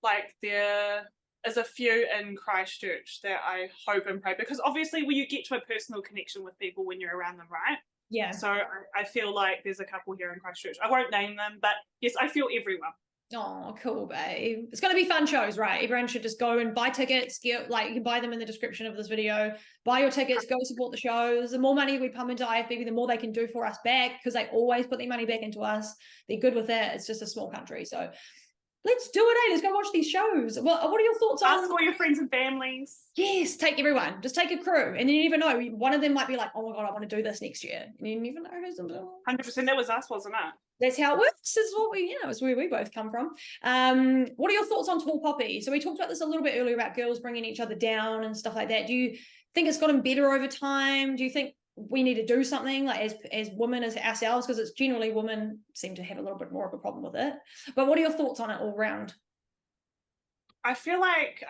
like there is a few in Christchurch that I hope and pray, because obviously when you get to a personal connection with people when you're around them, right? Yeah. So I feel like there's a couple here in Christchurch. I won't name them, but yes, I feel everyone. Oh, cool, babe. It's going to be fun shows, right? Everyone should just go and buy tickets. You can buy them in the description of this video. Buy your tickets, go support the shows. The more money we pump into IFBB, the more they can do for us back, because they always put their money back into us. They're good with that. It's just a small country. So Let's do it, Let's go watch these shows. What are your thoughts on... Ask all your friends and families. Yes, take everyone. Just take a crew. And you never know. One of them might be like, oh my God, I want to do this next year. And you never know who's doing it. 100%. That was us, wasn't it? That's how it works. Is what it's where we both come from. What are your thoughts on Tall Poppy? So we talked about this a little bit earlier about girls bringing each other down and stuff like that. Do you think it's gotten better over time? Do you think we need to do something like as women, as ourselves, because it's generally women seem to have a little bit more of a problem with it? But what are your thoughts on it all round? I feel like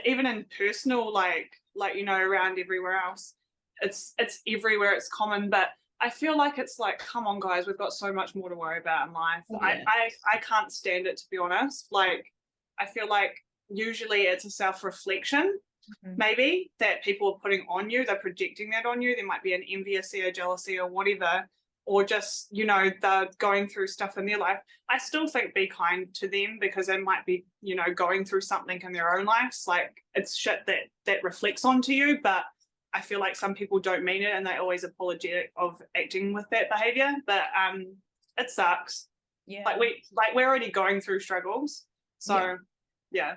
even in personal, like around everywhere else, it's everywhere, it's common, but I feel like it's like, come on guys, we've got so much more to worry about in life. Yeah. I can't stand it, to be honest. Like, I feel like usually it's a self-reflection, maybe, that people are putting on you. They're projecting that on you. There might be an enviously or jealousy or whatever, or just, they're going through stuff in their life. I still think be kind to them, because they might be, going through something in their own lives. Like, it's shit that reflects onto you, but I feel like some people don't mean it and they're always apologetic of acting with that behavior. But it sucks. Yeah. We're already going through struggles. So yeah.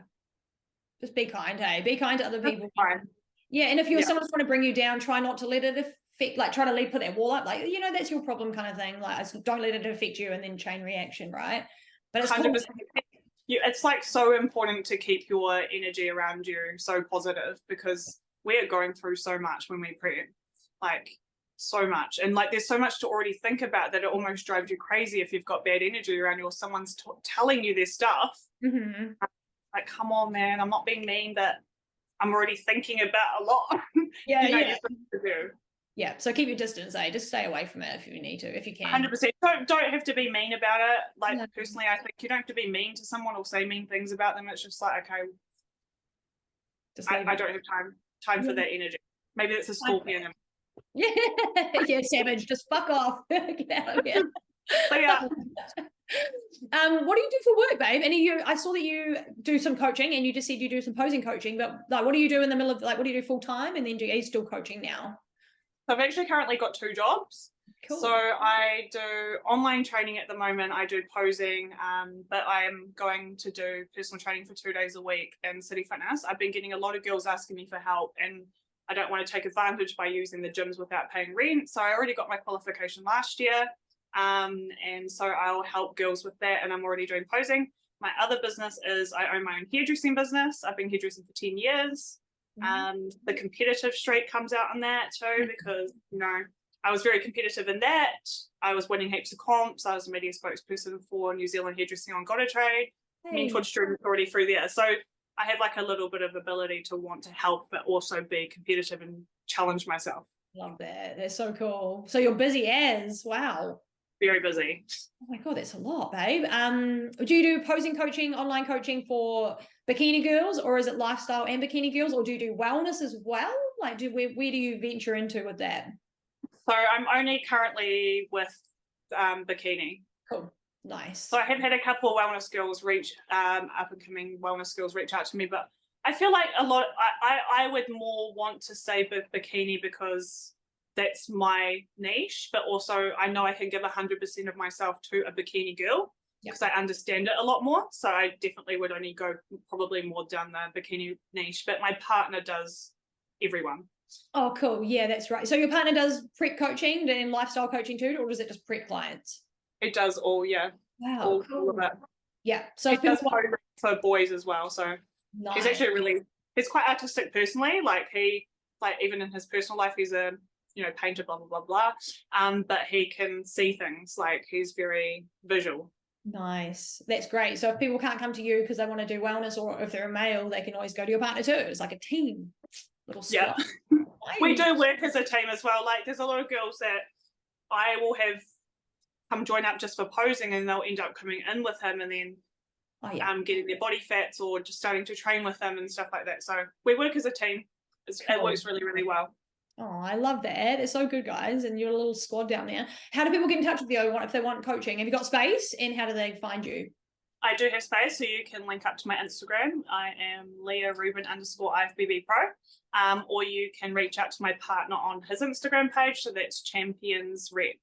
Just be kind, hey? Be kind to other people. Fine. Yeah, and if someone's trying to bring you down, try not to let it affect, like try to put that wall up, like, that's your problem kind of thing. Like, don't let it affect you, and then chain reaction, right? But it's 100%. It's like so important to keep your energy around you so positive, because we're going through so much when we prep, like so much. And like, there's so much to already think about that it almost drives you crazy if you've got bad energy around you or someone's telling you their stuff. Like, come on, man, I'm not being mean, but I'm already thinking about a lot. Yeah. Yeah, so keep your distance, Just stay away from it if you need to, if you can. 100%. Don't have to be mean about it. Like, personally, I think you don't have to be mean to someone or say mean things about them. It's just like, okay, I don't have time for that energy. Maybe it's a scorpion. Yeah, savage. Just fuck off. Get out of here. So, yeah. What do you do for work, babe? And I saw that you do some coaching, and you just said you do some posing coaching, but like, what do you do in the middle of, like, what do you do full time? And then are you still coaching now? So I've actually currently got 2 jobs. Cool. So I do online training at the moment. I do posing, but I am going to do personal training for 2 days a week in City Fitness. I've been getting a lot of girls asking me for help, and I don't want to take advantage by using the gyms without paying rent. So I already got my qualification last year. And so I'll help girls with that, and I'm already doing posing. My other business is I own my own hairdressing business. I've been hairdressing for 10 years. The competitive streak comes out on that too, because I was very competitive in that. I was winning heaps of comps. I was a media spokesperson for New Zealand Hairdressing on Gotta Trade. Mentored students already through there. So I have like a little bit of ability to want to help, but also be competitive and challenge myself. Love that. That's so cool. So you're busy as, wow. Very busy. Oh my God, that's a lot, babe. Do you do posing coaching, online coaching for bikini girls, or is it lifestyle and bikini girls, or do you do wellness as well? Like, where do you venture into with that? So I'm only currently with bikini. Cool. Nice. So I have had a couple of wellness girls up and coming wellness girls reach out to me, but I feel like I would more want to say bikini, because that's my niche, but also I know I can give 100% of myself to a bikini girl, because I understand it a lot more. So I definitely would only go probably more down the bikini niche, but my partner does everyone. Oh, cool. Yeah, that's right. So your partner does prep coaching and lifestyle coaching too, or does it just prep clients? It does all, yeah. Wow, all of it. Yeah. So he does for boys as well. So nice. He's actually he's quite artistic personally. Like even in his personal life, he's a painter, blah, blah, blah, blah. But he can see things, like he's very visual. Nice. That's great. So if people can't come to you because they want to do wellness, or if they're a male, they can always go to your partner too. It's like a team. Little squad. Yeah. Nice. We do work as a team as well. Like, there's a lot of girls that I will have come join up just for posing, and they'll end up coming in with him, and then getting their body fats, or just starting to train with him and stuff like that. So we work as a team. It works really, really well. Oh, I love that. It's so good, guys. And you're a little squad down there. How do people get in touch with you if they want coaching? Have you got space? And how do they find you? I do have space, so you can link up to my Instagram. I am Leah Reuben _IFBB Pro. Or you can reach out to my partner on his Instagram page. So that's Champions Rep.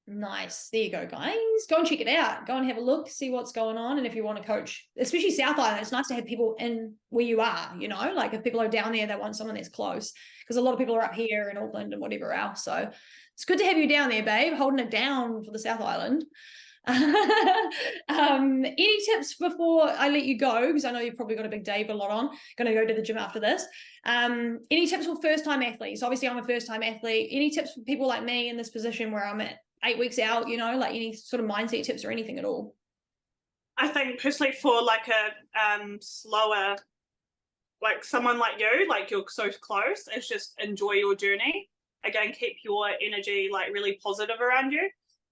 Nice. There you go, guys. Go and check it out. Go and have a look, see what's going on. And if you want to coach, especially South Island, it's nice to have people in where you are, you know, like if people are down there, they want someone that's close, because a lot of people are up here in Auckland and whatever else. So it's good to have you down there, babe, holding it down for the South Island. Any tips before I let you go, because I know you've probably got a big day, but a lot on, going to go to the gym after this. Any tips for first-time athletes? Obviously I'm a first-time athlete. Any tips for people like me in this position where I'm at 8 weeks out, you know, like any sort of mindset tips or anything at all? I think personally for like a slower, like someone like you, like you're so close, is just enjoy your journey. Again, keep your energy like really positive around you.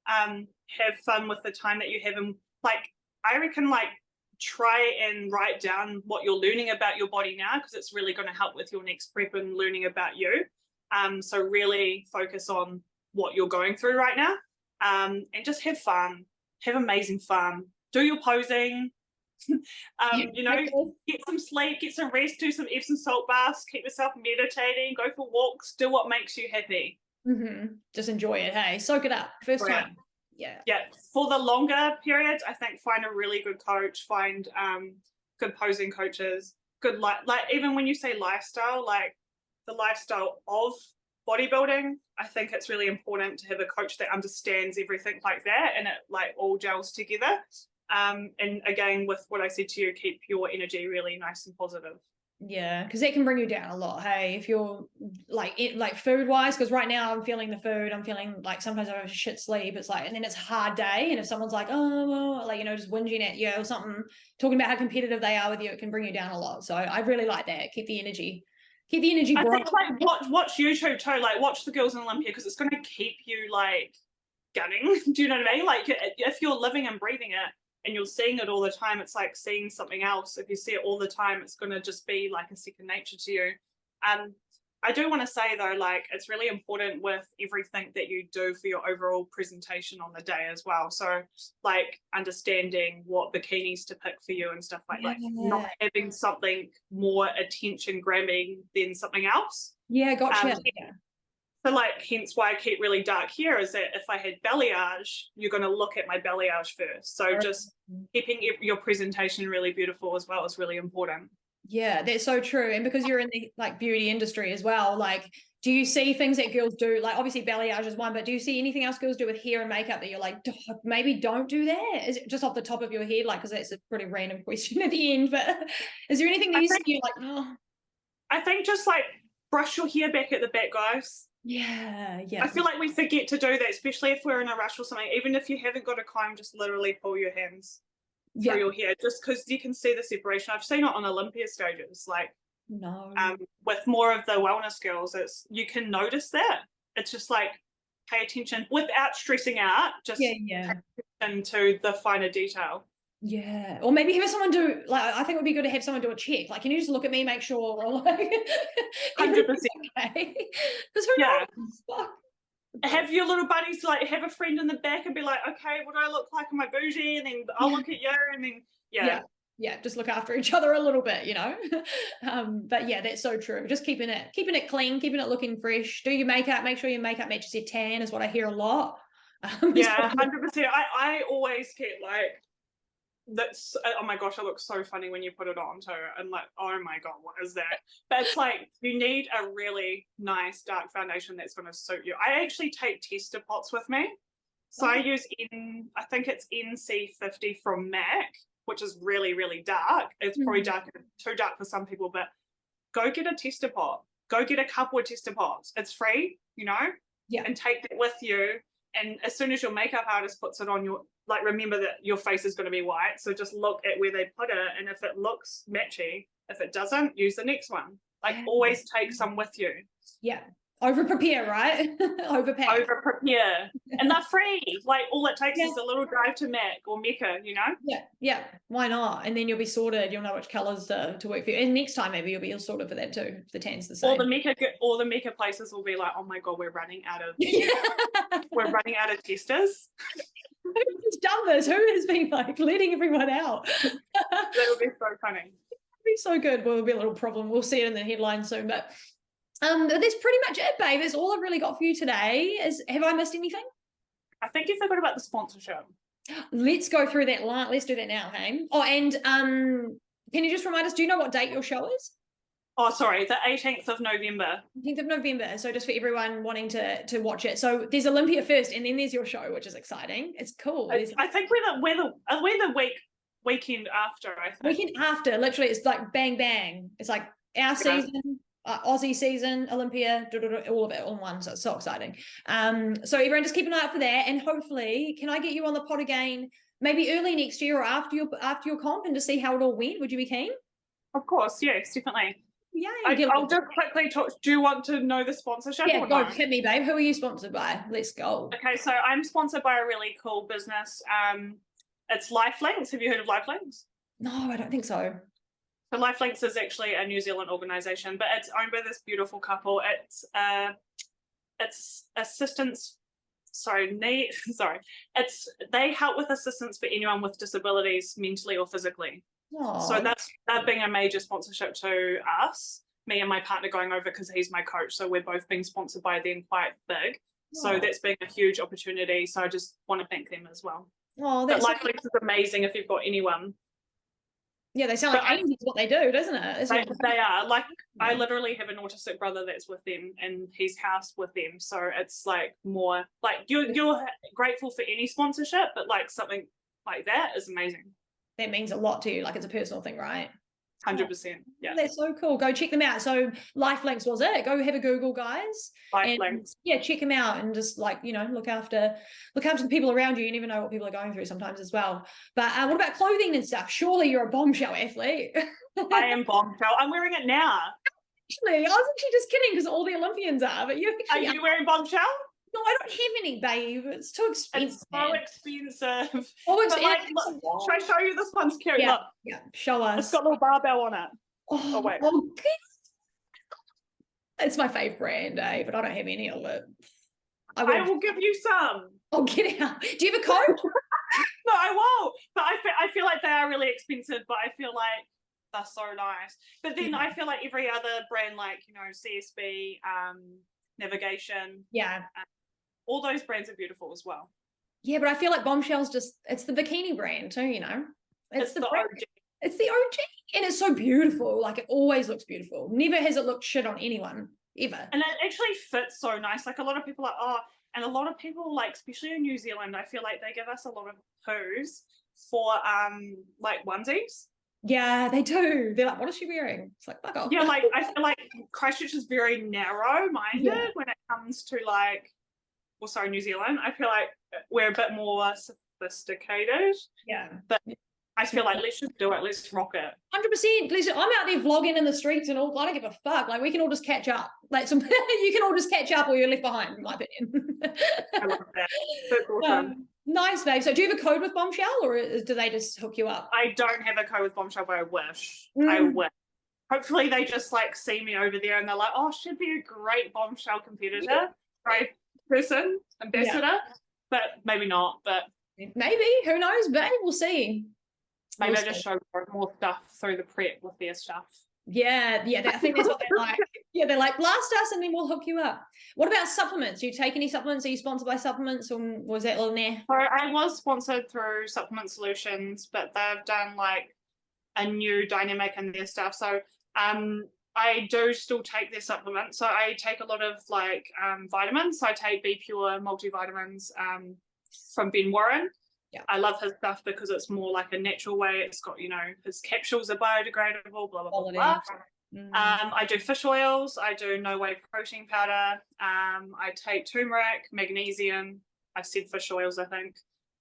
Have fun with the time that you have, and like I reckon like try and write down what you're learning about your body now, because it's really going to help with your next prep and learning about you. So really focus on what you're going through right now, and just have fun, have amazing fun, do your posing, you know, get some sleep, get some rest, do some Epsom salt baths, keep yourself meditating, go for walks, do what makes you happy. Just enjoy it. Hey, soak it up first time. Yeah, for the longer periods, I think find a really good coach, find good posing coaches, good like even when you say lifestyle, like the lifestyle of bodybuilding, I think it's really important to have a coach that understands everything like that, and it like all gels together. And again, with what I said to you, keep your energy really nice and positive. Yeah, because that can bring you down a lot. Hey, if you're like food wise, because right now I'm feeling the food, I'm feeling like sometimes I have shit sleep. It's like, and then it's a hard day, and if someone's like, oh well, like, you know, just whinging at you or something, talking about how competitive they are with you, it can bring you down a lot. So I really like that. Keep the energy I bright. think, like watch YouTube too, like watch the girls in Olympia, because it's going to keep you like gunning. Do you know what I mean? Like if you're living and breathing it and you're seeing it all the time, it's like seeing something else. If you see it all the time, it's going to just be like a second nature to you. I do want to say though, like it's really important with everything that you do for your overall presentation on the day as well. So like understanding what bikinis to pick for you and stuff like that, not having something more attention grabbing than something else. Yeah, gotcha. So like hence why I keep really dark hair, is that if I had balayage, you're going to look at my balayage first. So just keeping your presentation really beautiful as well is really important. Yeah, that's so true. And because you're in the like beauty industry as well, like do you see things that girls do? Like obviously balayage is one, but do you see anything else girls do with hair and makeup that you're like, maybe don't do that? Is it just off the top of your head? Like, because that's a pretty random question at the end, but is there anything that you see like, oh? I think just like brush your hair back at the back, guys. Yeah. I feel like we forget to do that, especially if we're in a rush or something. Even if you haven't got a comb, just literally pull your hands through your hair, just because you can see the separation. I've seen it on Olympia stages, like with more of the wellness girls, it's, you can notice that. It's just like pay attention without stressing out, just pay attention to the finer detail. Yeah, or maybe have someone do, like, I think it would be good to have someone do a check. Like, can you just look at me, make sure we're all like 100%. Okay? Because who knows? Fuck. Have your little buddies, like have a friend in the back and be like, okay, what do I look like? Am I bougie? And then I'll look at you, and then just look after each other a little bit, you know. But yeah, that's so true. Just keeping it clean, keeping it looking fresh. Do your makeup, make sure your makeup matches your tan is what I hear a lot. 100%. I always get like, that's, oh my gosh, I look so funny when you put it on too, and like, oh my god, what is that? But it's like you need a really nice dark foundation that's going to suit you. I actually take tester pots with me, so I use I think it's NZIFBB from MAC, which is really, really dark. It's probably too dark for some people, but go get a tester pot, go get a couple of tester pots, it's free, you know, and take that with you. And as soon as your makeup artist puts it on, your, like, remember that your face is going to be white, so just look at where they put it, and if it looks matchy, if it doesn't, use the next one. Like, always take some with you. Over prepare, right? Over prepare. And they're free. Like, all it takes is a little drive to Mac or Mecca, you know? Yeah, why not? And then you'll be sorted. You'll know which colours to work for you. And next time maybe you'll be sorted for that too. The tan's the same. All the Mecca places will be like, oh my god, we're running out of testers. Who's done this? Who has been like letting everyone out? That'll be so funny. It'll be so good. Well, it'll be a little problem. We'll see it in the headline soon, but that's pretty much it, babe. That's all I've really got for you today. Have I missed anything? I think you forgot about the sponsorship. Let's go through that line. Let's do that now, hey? Oh, and can you just remind us, do you know what date your show is? Oh, sorry, the 18th of November. 18th of November. So just for everyone wanting to watch it. So there's Olympia first, and then there's your show, which is exciting. It's cool. I think we're the weekend after. I think weekend after. Literally, it's like bang bang. It's like our season, Aussie season, Olympia, all of it all in one. So it's so exciting. So everyone just keep an eye out for that, and hopefully, can I get you on the pod again? Maybe early next year or after your comp, and to see how it all went. Would you be keen? Of course, yes, definitely. Yeah, I'll just quickly talk. Do you want to know the sponsorship? Yeah, go hit me, babe. Who are you sponsored by? Let's go. Okay, so I'm sponsored by a really cool business. It's Lifelinks. Have you heard of Lifelinks? No, I don't think so. So Lifelinks is actually a New Zealand organisation, but it's owned by this beautiful couple. It's assistance. They help with assistance for anyone with disabilities, mentally or physically. Aww. So that being a major sponsorship to us, me and my partner going over because he's my coach. So we're both being sponsored by them quite big. So that's been a huge opportunity. So I just want to thank them as well. Oh, that's Lifelinks is amazing if you've got anyone. Yeah, they sound like angels what they do, doesn't it? They are. Like, I literally have an autistic brother that's with them and he's housed with them. So it's like more like you're grateful for any sponsorship, but like something like that is amazing. That means a lot to you. Like it's a personal thing, right? 100%. Yeah. That's so cool. Go check them out. So Lifelinks was it. Go have a Google, guys. Lifelinks. Yeah, check them out and just like, look after the people around you. You never know what people are going through sometimes as well. But what about clothing and stuff? Surely you're a bombshell athlete. I am bombshell. I'm wearing it now. Actually, I was actually just kidding because all the Olympians are, but are you wearing bombshell? No, I don't have any, babe. It's too expensive. It's so expensive. Oh, it's like, look, should I show you this one's cute? Yeah, look. Yeah, show us. It's got a little barbell on it. Oh wait. Oh, it's my fave brand, but I don't have any of it. I will give you some. Oh, get out. Do you have a code? No, I won't. But I feel like they are really expensive, but I feel like they're so nice. But then I feel like every other brand, like, CSB, Navigation. Yeah. All those brands are beautiful as well. Yeah, but I feel like Bombshell's it's the bikini brand too, It's the brand. OG. It's the OG. And it's so beautiful. Like it always looks beautiful. Never has it looked shit on anyone, ever. And it actually fits so nice. Like a lot of people are, and a lot of people, like, especially in New Zealand, I feel like they give us a lot of poos for like onesies. Yeah, they do. They're like, what is she wearing? It's like, fuck off. Yeah, like I feel like Christchurch is very narrow-minded when it comes to New Zealand. I feel like we're a bit more sophisticated. Yeah. But I feel like let's just do it. Let's rock it. 100%. Listen, I'm out there vlogging in the streets and all. I don't give a fuck. Like we can all just catch up. Like you can all just catch up, or you're left behind, in my opinion. I love that. That's awesome. Nice, babe. So do you have a code with Bombshell, or do they just hook you up? I don't have a code with Bombshell, but I wish. I wish. Hopefully they just like see me over there and they're like, oh, she'd be a great Bombshell competitor, great person, ambassador, but maybe not. But maybe, who knows, babe? We'll see. Maybe I just show more stuff through the prep with their stuff. Yeah, I think that's what they're like. Yeah, they're like, blast us and then we'll hook you up. What about supplements? Do you take any supplements? Are you sponsored by supplements, or was that little nah? So I was sponsored through Supplement Solutions, but they've done like a new dynamic in their stuff. So I do still take their supplements. So I take a lot of like vitamins. So I take Be Pure multivitamins from Ben Warren. Yeah. I love his stuff because it's more like a natural way. It's got, his capsules are biodegradable, blah, blah, blah, blah. I do fish oils. I do no whey protein powder. I take turmeric, magnesium. I've said fish oils, I think.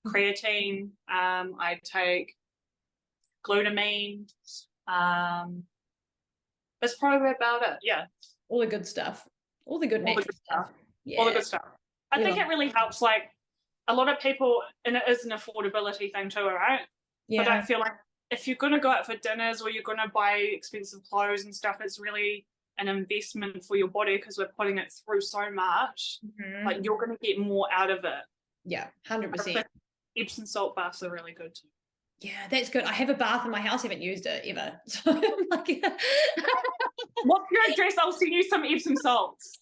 Creatine. I take glutamine. That's probably about it. Yeah. All the good stuff. All the good natural stuff. Yeah. All the good stuff. I think it really helps, like, a lot of people, and it is an affordability thing too, right? Yeah. But I feel like if you're going to go out for dinners or you're going to buy expensive clothes and stuff, it's really an investment for your body because we're putting it through so much. Like you're going to get more out of it. Yeah, 100%. Epsom salt baths are really good too. Yeah, that's good. I have a bath in my house. I haven't used it ever. So I'm like, what's your address? I'll send you some Epsom salts.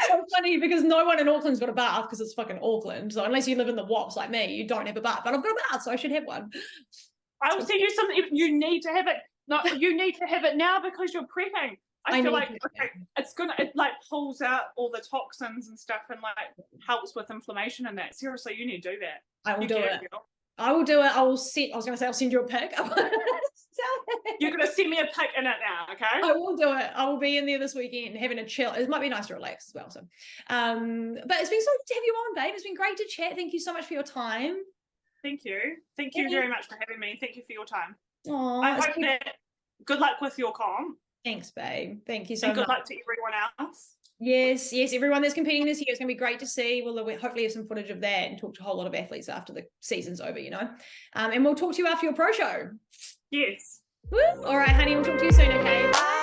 So funny because no one in Auckland's got a bath because it's fucking Auckland. So unless you live in the Wops like me, you don't have a bath. But I've got a bath, so I should have one. I'll send you something. You need to have it. No, you need to have it now because you're prepping. I feel like it like pulls out all the toxins and stuff and like helps with inflammation and that. Seriously, you need to do that. I will do it. I will do it. I was going to say I'll send you a pic. You're going to send me a pic in it now, okay? I will do it. I will be in there this weekend having a chill. It might be nice to relax as well. So, but it's been so good to have you on, babe. It's been great to chat. Thank you so much for your time. Thank you. Thank you very much for having me. Thank you for your time. Aww, I hope that good luck with your comp. Thanks, babe. Thank you so much. And good luck to everyone else. Yes, everyone that's competing this year. It's going to be great to see. We'll hopefully have some footage of that and talk to a whole lot of athletes after the season's over, you know. And we'll talk to you after your pro show. Yes. Woo! All right, honey, we'll talk to you soon, okay? Bye.